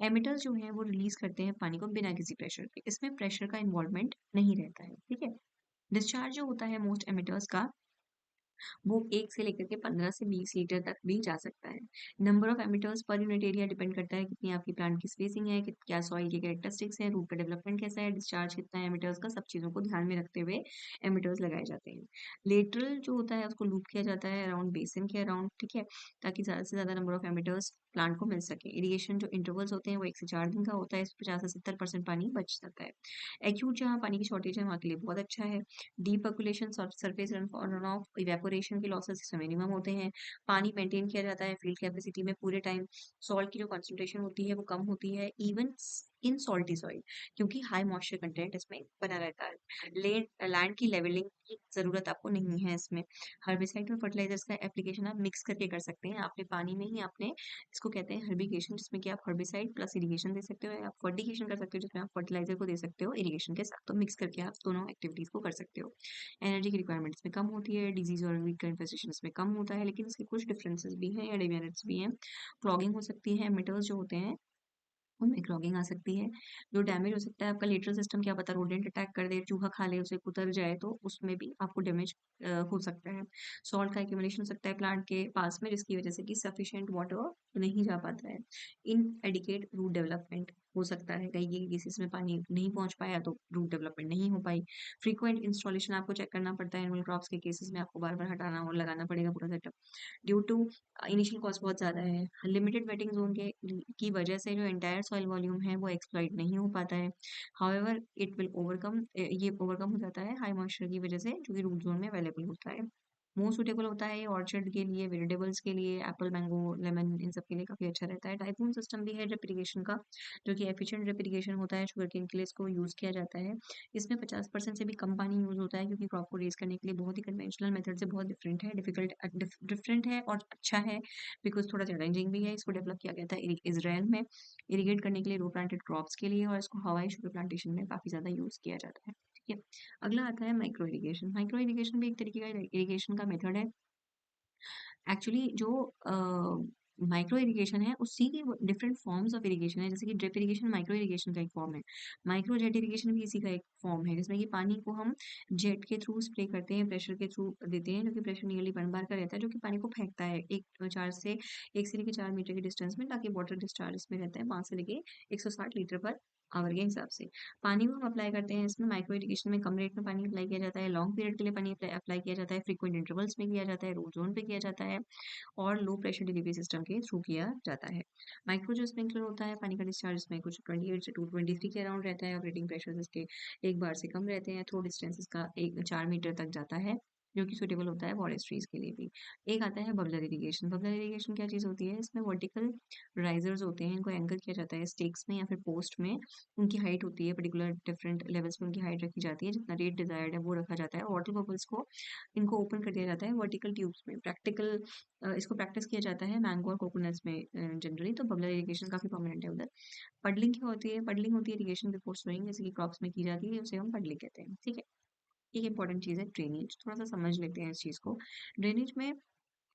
एमिटर्स जो हैं वो रिलीज करते हैं पानी को बिना किसी प्रेशर के। इसमें प्रेशर का इन्वॉल्वमेंट नहीं रहता है। ठीक है। डिस्चार्ज जो होता है मोस्ट एमिटर्स का, वो 1 से लेकर के 15 से 20 लीटर तक भी जा सकता है। Number of emitters per unit area depend करता है, कितनी आपकी प्लांट की स्पेसिंग है, क्या सॉइल की कैरेक्टरिस्टिक्स है, रूट का डेवलपमेंट कैसा है, डिस्चार्ज कितना है एमिटर्स का, सब चीज़ों को ध्यान में रखते हुए एमिटर्स लगाए जाते हैं। लेटरल जो होता है उसको लूप किया जाता है अराउंड बेसिन के अराउंड, ठीक है, ताकि ज़्यादा से ज़्यादा नंबर ऑफ एमिटर्स प्लांट को मिल सके। इरिगेशन जो इंटरवल्स होते हैं वो 1 से 4 दिन का होता है, इसमें 50 से 70% पानी बच जाता है। एक्यूट जहाँ पानी की शॉर्टेज है वहाँ के लिए बहुत अच्छा है। Deep percolation, surface run of, evaporation के लॉसेस इसमें मिनिमम होते हैं। पानी मेंटेन किया जाता है फील्ड कैपेसिटी में पूरे टाइम। सॉल्ट की जो कंसंट्रेशन होती है वो कम होती है इवन इन सॉल्टी सॉइल, क्योंकि हाई मॉइस्चर कंटेंट इसमें बना रहता है। लैंड की लेवलिंग की जरूरत आपको नहीं है इसमें। हर्बिसाइड और फर्टिलाइजर्स का एप्लीकेशन आप मिक्स करके कर सकते हैं आपने पानी में ही। आपने इसको कहते हैं हर्बिगेशन, जिसमें कि आप हर्बिसाइड प्लस इरिगेशन दे सकते हो, या आप फर्टिगेशन कर सकते हो जिसमें आप फर्टिलाइजर को दे सकते हो इरिगेशन के साथ। तो मिक्स करके आप दोनों एक्टिविटीज को कर सकते हो। एनर्जी की रिक्वायरमेंट्स में कम होती है, डिजीज और वीट का इन्फेस्टेशन इसमें कम होता है, लेकिन इसके कुछ डिफरेंसेस भी हैं या डिमेरिट्स भी हैं। क्लॉगिंग हो सकती है, मेटल्स जो होते हैं उनमें क्लॉगिंग आ सकती है। जो डैमेज हो सकता है आपका लेटरल सिस्टम, क्या पता रोडेंट अटैक कर दे, चूहा खा ले, उसे कुतर जाए, तो उसमें भी आपको डैमेज हो सकता है। सॉल्ट का एक्यूमुलेशन हो सकता है प्लांट के पास में, जिसकी वजह से कि सफिशिएंट वाटर नहीं जा पाता है। इन एडिकेट रूट डेवलपमेंट हो सकता है, कई कई केसेस में पानी नहीं पहुंच पाया तो रूट डेवलपमेंट नहीं हो पाई। फ्रीक्वेंट इंस्टॉलेशन आपको चेक करना पड़ता है, एनुअल क्रॉप्स के केसेस में आपको बार बार हटाना और लगाना पड़ेगा पूरा setup. Due to initial cost बहुत ज़्यादा है। लिमिटेड वेटिंग जोन के की वजह से जो एंटायर सॉइल वॉल्यूम है वो एक्सप्लॉइट नहीं हो पाता है। हाउएवर इट विल ओवरकम, ये ओवरकम हो जाता है हाई मॉइस्चर की वजह से, जो कि रूट जोन में अवेलेबल होता है। मोस्ट सुटेबल होता है ये ऑर्चर्ड के लिए, वेजिटेबल्स के लिए, एप्पल, मैंगो, लेमन, इन सब के लिए काफ़ी अच्छा रहता है। टाइफून सिस्टम भी है ड्रिप इरिगेशन का, जो कि एफिशिएंट ड्रिप इरिगेशन होता है, शुगर केन के लिए इसको यूज़ किया जाता है। इसमें 50% से भी कम पानी यूज़ होता है, क्योंकि क्रॉप को रेज करने के लिए बहुत ही कन्वेंशनल मेथड से बहुत डिफरेंट है, डिफरेंट है और अच्छा है, बिकॉज थोड़ा चैलेंजिंग भी है। इसको डेवलप किया गया था इसराइल में इरिगेट करने के लिए, रो प्लांटेड क्रॉप्स के लिए, और इसको हवाई शुगर प्लांटेशन में काफ़ी ज़्यादा यूज़ किया जाता है। ठीक है। अगला आता है माइक्रो इरिगेशन। माइक्रो इरिगेशन भी एक तरीके का इरिगेशन का मेथड है। एक्चुअली जो माइक्रो इरिगेशन है उसी की डिफरेंट फॉर्म्स ऑफ इरिगेशन है, जैसे कि ड्रिप इरिगेशन माइक्रो इरिगेशन का एक फॉर्म है, माइक्रो जेट इरिगेशन भी इसी का एक फॉर्म है, जिसमें कि पानी को हम जेट के थ्रू स्प्रे करते हैं, प्रेशर के थ्रू देते हैं, जो कि प्रेशर नियरली 1 बार का रहता है, जो कि पानी को फेंकता है एक से लेके 4 मीटर के डिस्टेंस में, ताकि वाटर डिस्चार्ज इसमें रहता है 5 से लेके 160 लीटर पर आवर के हिसाब से। पानी को हम अप्लाई करते हैं इसमें माइक्रो इरिगेशन में कम रेट में पानी अप्लाई किया जाता है, लॉन्ग पीरियड के लिए पानी अप्लाई किया जाता है, फ्रीक्वेंट इंटरवल्स में किया जाता है, रो जोन पे किया जाता है, और लो प्रेशर डिलीवरी सिस्टम के थ्रू किया जाता है। माइक्रो जो स्प्रिंकलर होता है, पानी का डिस्चार्ज इसमें कुछ 28 से 223 के अराउंड रहता है, ऑपरेटिंग प्रेशर इसके 1 बार से कम रहते हैं, थ्रो डिस्टेंस इसका 4 मीटर तक जाता है, जो कि सुटेबल होता है फॉरेस्ट ट्रीज के लिए भी। एक आता है बबलर इरिगेशन। बबलर इरिगेशन क्या चीज़ होती है, इसमें वर्टिकल राइजर्स होते हैं, इनको एंकर किया जाता है स्टेक्स में या फिर पोस्ट में, उनकी हाइट होती है पर्टिकुलर डिफरेंट लेवल्स पे, उनकी हाइट रखी जाती है, जितना रेट डिजायर्ड है वो रखा जाता है, और वाटर बबल्स को इनको ओपन कर दिया जाता है वर्टिकल ट्यूब्स में। इसको प्रैक्टिस किया जाता है मैंगो और कोकोनट्स में जनरली, तो बबलर इरिगेशन काफी प्रोमिनेंट है उधर। पडलिंग क्या होती है, पडलिंग होती है इरिगेशन बिफोर सोइंग, जैसे कि क्रॉप्स में की जाती है, उसे हम पडलिंग कहते हैं, ठीक है। एक इंपॉर्टेंट चीज है ड्रेनेज, थोड़ा सा समझ लेते हैं इस चीज को। ड्रेनेज में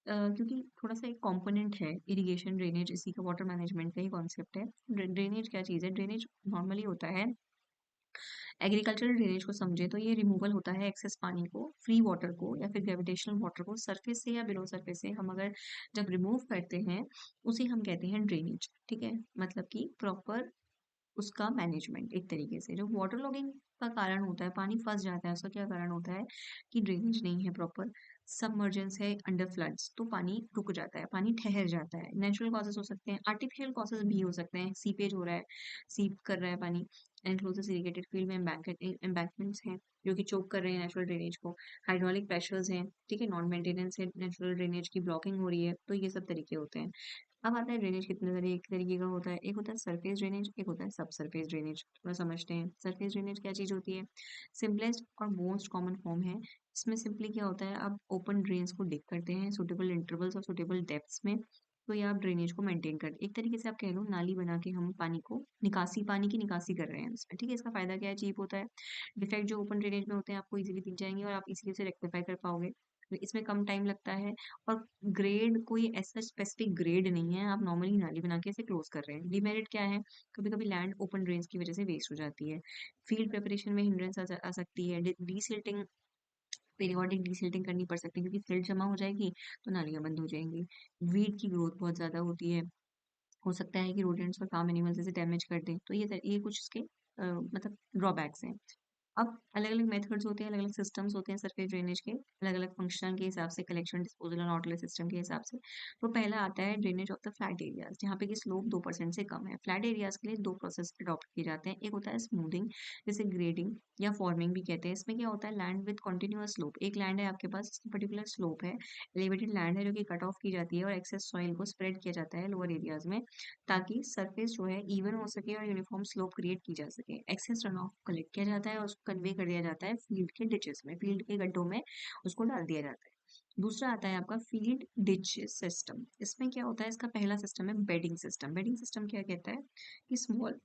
क्योंकि थोड़ा सा एक कंपोनेंट है इरिगेशन ड्रेनेज, इसी का वाटर मैनेजमेंट का ही कॉन्सेप्ट है। ड्रेनेज क्या चीज़ है, ड्रेनेज नॉर्मली होता है, एग्रीकल्चरल ड्रेनेज को समझे तो ये रिमूवल होता है एक्सेस पानी को, फ्री वाटर को या फिर ग्रेविटेशनल वाटर को सरफेस से या बिलो सरफेस से हम अगर जब रिमूव करते हैं, उसे हम कहते हैं ड्रेनेज, ठीक है। मतलब कि प्रॉपर उसका मैनेजमेंट एक तरीके से। जो वाटर लॉगिंग का कारण होता है, पानी फंस जाता है, उसका क्या कारण होता है कि ड्रेनेज नहीं है प्रॉपर, सबमर्जेंस है अंडर फ्लड्स, तो पानी रुक जाता है, पानी ठहर जाता है। नेचुरल कॉजेस हो सकते हैं, आर्टिफिशियल कॉजेस भी हो सकते हैं, सीपेज हो रहा है, सीप कर रहा है पानी, एनक्लोजर्स इरिगेटेड फील्ड में एम्बैंकमेंट्स हैं जो कि चोक कर रहे हैं नेचुरल ड्रेनेज को, हाइड्रोलिक प्रेशर्स हैं, ठीक है, नॉन मेंटेनेंस है, नेचुरल ड्रेनेज की ब्लॉकिंग हो रही है, तो ये सब तरीके होते हैं। अब आता है ड्रेनेज कितने तरीके का होता है, एक होता है सरफेस ड्रेनेज, एक होता है सब सरफेस ड्रेनेज। थोड़ा समझते हैं सरफेस ड्रेनेज क्या चीज होती है। सिंपलेस्ट और मोस्ट कॉमन फॉर्म है। इसमें सिंपली क्या होता है, आप ओपन ड्रेन्स को डिग करते हैं सुटेबल इंटरवल्स और सुटेबल डेप्थ्स में, तो ये आप ड्रेनेज को मेंटेन करते, एक तरीके से आप कह लो नाली बना के हम पानी की निकासी कर रहे हैं उसमें, ठीक है। इसका फायदा क्या है, चीप होता है, डिफेक्ट जो ओपन ड्रेनेज में होते हैं आपको इजीली दिख जाएंगे और आप इजीली से रेक्टिफाई कर पाओगे, इसमें कम टाइम लगता है, और ग्रेड कोई ऐसा स्पेसिफिक ग्रेड नहीं है, आप नॉर्मली नाली बना के इसे क्लोज कर रहे हैं। डिमेरिट क्या है, कभी कभी लैंड ओपन ड्रेन्स की वजह से वेस्ट हो जाती है, फील्ड प्रिपरेशन में हिंड्रेंस आ सकती है, डीसिल्टिंग, पीरियोडिक डीसिल्टिंग करनी पड़ सकती है, क्योंकि सिल्ट जमा हो जाएगी तो नालियां बंद हो जाएंगी। वीड की ग्रोथ बहुत ज्यादा होती है, हो सकता है कि रोडेंट्स और फार्म एनिमल्स इसे डैमेज कर दें, तो ये कुछ इसके मतलब ड्रॉबैक्स हैं। अब अलग अलग मेथड्स होते हैं, अलग अलग सिस्टम्स होते हैं सरफेस ड्रेनेज के, अलग अलग फंक्शन के हिसाब से, कलेक्शन डिस्पोजल और आउटलेट सिस्टम के हिसाब से। तो पहला आता है drainage of the flat areas, जहाँ पे कि स्लोप 2% से कम है। फ्लैट एरियाज के लिए दो प्रोसेस अडॉप्ट किए जाते हैं, एक होता है स्मूथिंग, जिसे ग्रेडिंग या फॉर्मिंग भी कहते हैं। इसमें क्या होता है, लैंड विद कॉन्टिन्यूअस स्लोप, एक लैंड है आपके पास, इसकी पर्टिकुलर स्लोप है, एलिवेटेड लैंड है जो कि कट ऑफ की जाती है, और एक्सेस सॉइल को स्प्रेड किया जाता है लोअर एरियाज में, ताकि सरफेस जो है इवन हो सके और यूनिफॉर्म स्लोप क्रिएट की जा सके। एक्सेस रन ऑफ कलेक्ट किया जाता है और उसको कन्वे कर दिया जाता है फील्ड के डिचेस में, फील्ड के गड्ढों में उसको डाल दिया जाता है। दूसरा आता है आपका फील्ड डिच सिस्टम। इसमें क्या होता है, इसका पहला सिस्टम है बेडिंग सिस्टम। बेडिंग सिस्टम क्या कहता है कि स्मॉल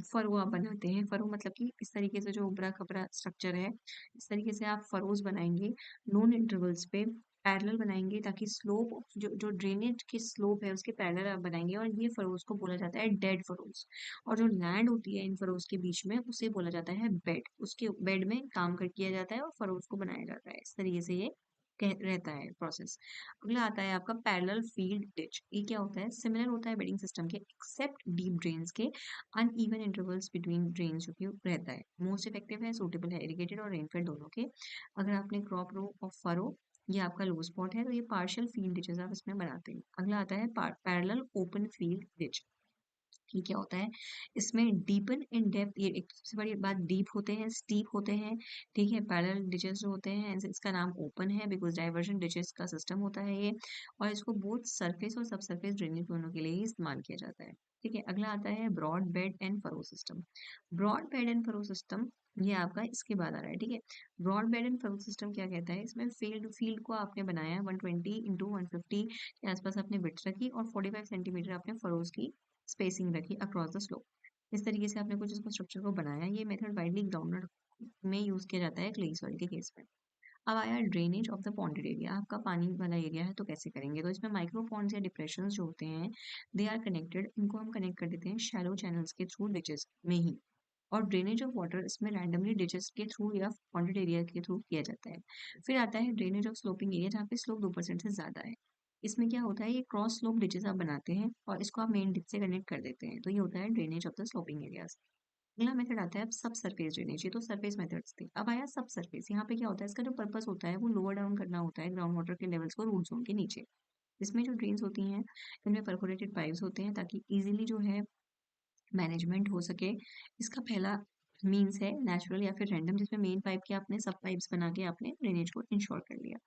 फरो आप बनाते हैं, फरो मतलब कि इस तरीके से जो उबरा खबरा स्ट्रक्चर है, इस तरीके से आप फरोज बनाएंगे नोन इंटरवल्स पे, पैरेलल बनाएंगे, ताकि स्लोप जो जो ड्रेनेज की स्लोप है उसके पैरेलल आप बनाएंगे, और ये फरोज को बोला जाता है डेड फरोज। और जो लैंड होती है इन फरोज के बीच में, उसे बोला जाता है बेड, उसके बेड में काम कर किया जाता है और फरोज को बनाया जाता है, इस तरीके से ये रहता है प्रोसेस। अगला आता है आपका पैरेलल फील्ड डिच। ये क्या होता है, सिमिलर होता है बेडिंग सिस्टम के, एक्सेप्ट डीप ड्रेन्स के, अनइवन इंटरवल्स बिटवीन ड्रेन्स जो कि रहता है, मोस्ट इफेक्टिव है, सूटेबल है इरिगेटेड और रेनफेड दोनों के। अगर आपने क्रॉप रो और फरो, ये आपका लो स्पॉट है, तो ये पार्शियल फील्ड डिचेस आप इसमें बनाते हैं। अगला आता है पैरेलल ओपन फील्ड डिच। ये क्या होता है, इसमें डीपन इन डेप्थ, ये एक सबसे बड़ी बात, डीप होते हैं, स्टीप होते हैं, ठीक है। पैरेलल डिचेस जो होते हैं, इसका नाम ओपन है बिकॉज डाइवर्जन डिचेस का सिस्टम होता है ये, और इसको बोथ सरफेस और सब सरफेस ड्रेनेज दोनों के लिए ही इस्तेमाल किया जाता है, ठीक है। अगला आता है broad bed and furrow system. Broad bed and furrow system ये आपका इसके बाद आ रहा है, ठीक है। Broad bed and furrow system क्या कहता है, इसमें फील्ड फील्ड को आपने बनाया 120 × 150 के आसपास आपने विड्थ रखी, और 45 सेंटीमीटर आपने फरोज की स्पेसिंग रखी अक्रॉस द स्लोप। इस तरीके से आपने कुछ इसको स्ट्रक्चर को बनाया। ये मेथड वाइडली ग्राउंडेड में यूज किया जाता है क्ले सॉइल के केस में। अब आया ड्रेनेज ऑफ द पॉन्डेड एरिया, आपका पानी वाला एरिया है तो कैसे करेंगे? तो इसमें माइक्रो पॉन्ड्स या डिप्रेशन जो होते हैं, दे आर कनेक्टेड, इनको हम कनेक्ट कर देते हैं शैलो चैनल्स के थ्रू डिचेस में ही। और ड्रेनेज ऑफ वाटर इसमें रैंडमली डिचेस के थ्रू या पॉन्डेड एरिया के थ्रू किया जाता है। फिर आता है ड्रेनेज ऑफ स्लोपिंग एरिया, जहाँ पे स्लोप 2% से ज़्यादा है। इसमें क्या होता है, ये क्रॉस स्लोप डिचेस आप बनाते हैं और इसको आप मेन डिच से कनेक्ट कर देते हैं, तो ये होता है drainage of the sloping areas. अगला मेथड आता है अब सब सरफेस ड्रेनेज, ये तो सरफेस मेथड्स थे। अब आया सब सरफेस, यहाँ पे क्या होता है, इसका जो पर्पस होता है वो लोअर डाउन करना होता है ग्राउंड वाटर के लेवल्स को रूट जोन के नीचे। इसमें जो ड्रेन्स होती हैं, इनमें परफोरेटेड पाइप्स होते हैं ताकि इजीली जो है मैनेजमेंट हो सके। इसका पहला मीन्स है नेचुरल या फिर रैंडम, जिसमें मेन पाइप के आपने सब पाइप्स बना के आपने ड्रेनेज को इंश्योर कर लिया।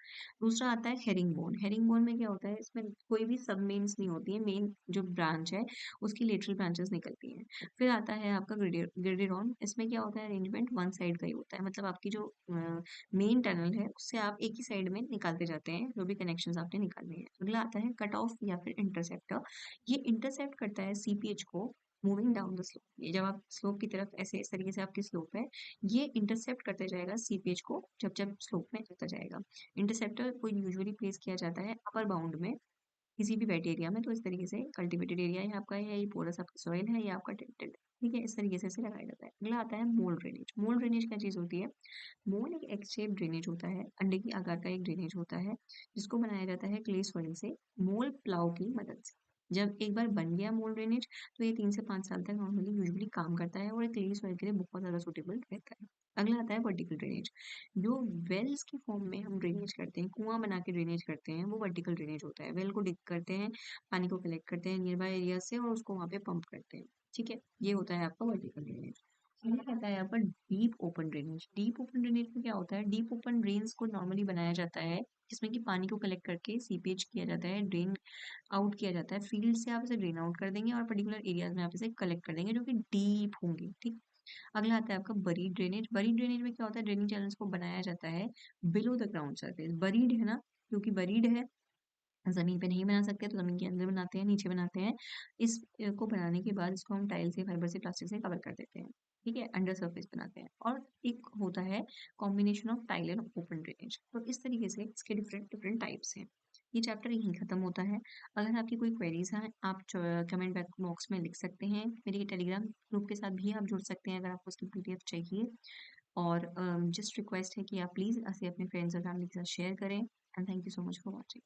दूसरा आता है हेरिंग बोन। हेरिंग बोन में क्या होता है, इसमें कोई भी सब मेन्स नहीं होती है, मेन जो ब्रांच है उसकी लेटरल ब्रांचेस निकलती हैं। फिर आता है आपका ग्रिडेरॉन। इसमें क्या होता है, अरेंजमेंट वन साइड का ही होता है, मतलब आपकी जो मेन टनल है उससे आप एक ही साइड में निकालते जाते हैं जो भी कनेक्शन आपने निकालने हैं। अगला आता है कट ऑफ या फिर इंटरसेप्टर। ये इंटरसेप्ट करता है सीपीएच को मूविंग डाउन द स्लोप। ये जब आप स्लोप की तरफ ऐसे इस तरीके से आपकी स्लोप है, ये इंटरसेप्ट करते जाएगा सीपेज को जब जब स्लोप में जाता जाएगा। इंटरसेप्टर को यूजुअली प्लेस किया जाता है अपर बाउंड में किसी भी वेट एरिया में, तो इस तरीके से कल्टिवेटेड एरिया है आपका, है ये पोरस आपका सॉइल है, ये आपका टेंटेड, ठीक है, इस तरीके से इसे लगाया जाता है। अगला आता है मोल ड्रेनेज। मोल ड्रेनेज क्या चीज होती है, मोल एक एक्स शेप ड्रेनेज होता है, अंडे की आकार का एक ड्रेनेज होता है, जिसको बनाया जाता है क्ले सॉइल से मोल प्लाव की मदद से। जब एक बार बन गया मोल ड्रेनेज, तो ये 3 से 5 साल तक नॉर्मली यूजुअली काम करता है और एक क्ले सॉइल के लिए बहुत ज़्यादा सुटेबल रहता है। अगला आता है वर्टिकल ड्रेनेज। जो वेल्स की फॉर्म में हम ड्रेनेज करते हैं, कुआं बना के ड्रेनेज करते हैं, वो वर्टिकल ड्रेनेज होता है। वेल को डिग करते हैं, पानी को कलेक्ट करते हैं नियर बाय एरिया से और उसको वहाँ पे पंप करते हैं, ठीक है, ये होता है आपका वर्टिकल ड्रेनेज। अगला आता है यहाँ पर deep open drainage. Deep open drainage में क्या होता है, डीप ओपन ड्रेन्स को नॉर्मली बनाया जाता है जिसमें कि पानी को कलेक्ट करके सीपेज किया जाता है, ड्रेन आउट किया जाता है। फील्ड से आप इसे ड्रेन आउट कर देंगे और पर्टिकुलर एरियाज में आप इसे कलेक्ट कर देंगे जो कि डीप होंगे, ठीक। अगला आता है आपका बरीड ड्रेनेज। बरीड ड्रेनेज में क्या होता है, ड्रेनिंग चैनल्स को बनाया जाता है below the ground surface. Buried है ना, क्योंकि बरीड है, जमीन पे नहीं बना सकते तो जमीन के अंदर बनाते हैं, नीचे बनाते हैं। इस को बनाने के बाद इसको हम टाइल से, फाइबर से, प्लास्टिक से कवर कर देते हैं, ठीक है, अंडर सरफेस बनाते हैं। और एक होता है combination of tile and open drainage. तो इस तरीके से इसके डिफरेंट डिफरेंट टाइप्स हैं। ये चैप्टर यहीं खत्म होता है। अगर आपकी कोई क्वेरीज हैं, आप कमेंट बॉक्स में लिख सकते हैं। मेरे टेलीग्राम ग्रुप के साथ भी आप जुड़ सकते हैं अगर आपको उसकी पीडीएफ चाहिए। और जस्ट रिक्वेस्ट है कि आप प्लीज़ इसे अपने फ्रेंड्स और फैमिली के साथ शेयर करें। And thank you so much for watching.